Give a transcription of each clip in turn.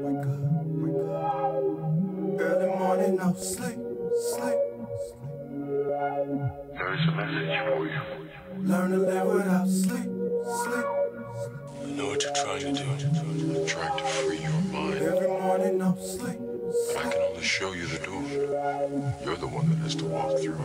Wake up. Early morning, no sleep. There is a message for you. Learn to live without sleep. I know what you're trying to do. You're trying to free your mind. Every morning, no sleep. But I can only show you the door. You're the one that has to walk through it.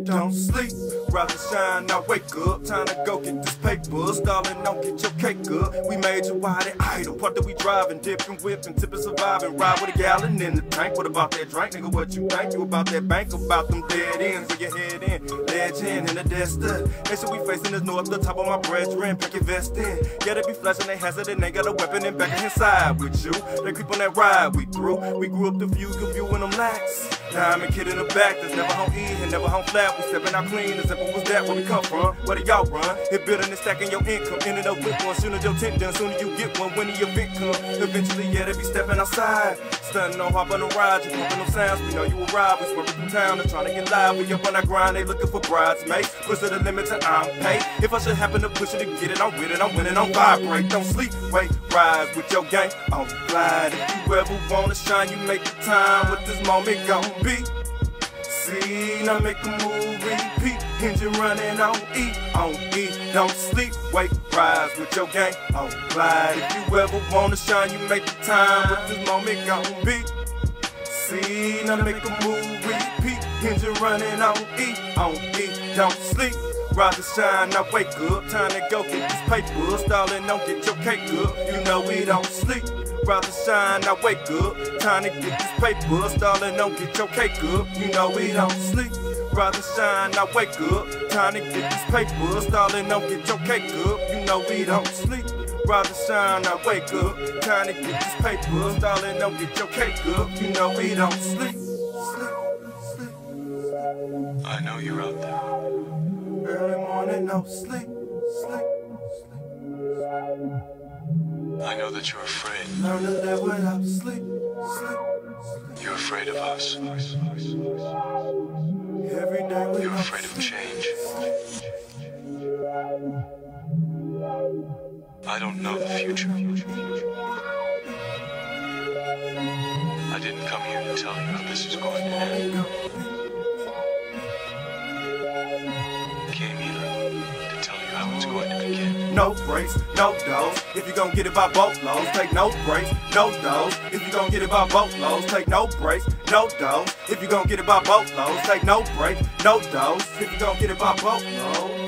Don't sleep, rather shine, now wake up. Time to go get this paper. Stalling, don't get your cake up. We made you wide and idle. Part that we driving, dipping, whipping, tipping, surviving. Ride with a gallon in the tank. What about that drink, nigga? What you think? You about that bank? About them dead ends where your head in. Legend in the dead stud. They say we facing this north, the top of my brethren. Pack your vest in. Yeah, they be flashing they hazard and they got a weapon and back inside with you. They creep on that ride we through. We grew up the view, good view in them lacks. Now I'm a kid in the back that's never home E and never home flat. We stepping out clean as if it was that where we come from. Where do y'all run? It building and stacking your income. Ended up with one. Sooner your tent done, sooner you get one. When the event come, eventually yeah they be stepping outside. Stunning on hop on the ride, you pumping them sounds. We know you arrive. We swerving through town and trying to get live. We up on our grind, they looking for bridesmaids. Push to the limit till I'm paid. If I should happen to push it and get it, I'm with it. I'm winning, I'm vibrate. Don't sleep, wait, rise with your gang on glide. If you ever wanna shine, you make the time. What this moment gon' be? See, now make a move, repeat. Engine running on E, don't sleep, wake, rise with your gang on glide. If you ever wanna shine, you make the time. What this moment gon' be? See, now make a move, repeat. Engine running on E, don't sleep. Rise and shine, now wake up. Time to go get this paper. Stalling, don't get your cake up. You know we don't sleep. Rise and shine, now wake up. Time to get this paper. Stalling, don't get your cake up. You know we don't sleep. Rise and shine, now wake up. Time to get this paper. Stalling, don't get your cake up. You know we don't sleep. Rise and shine, now wake up. Time to get this paper. Stalling, don't get your cake up. You know we don't sleep. I know you're out there. Early morning, no sleep. I know that you're afraid. Learn to live without sleep. You're afraid of us. Every day we You're afraid of change. I don't know the future. I didn't come here to tell you how this is going to end. I came here to tell you how it's going to begin. No breaks, no dose. If you gon' get it by boatloads, take no breaks, no dose. If you gon' get it by boatloads, take no breaks, no dose. If you gon' get it by boatloads, take no breaks, no dose. If you gon' get it by boatloads.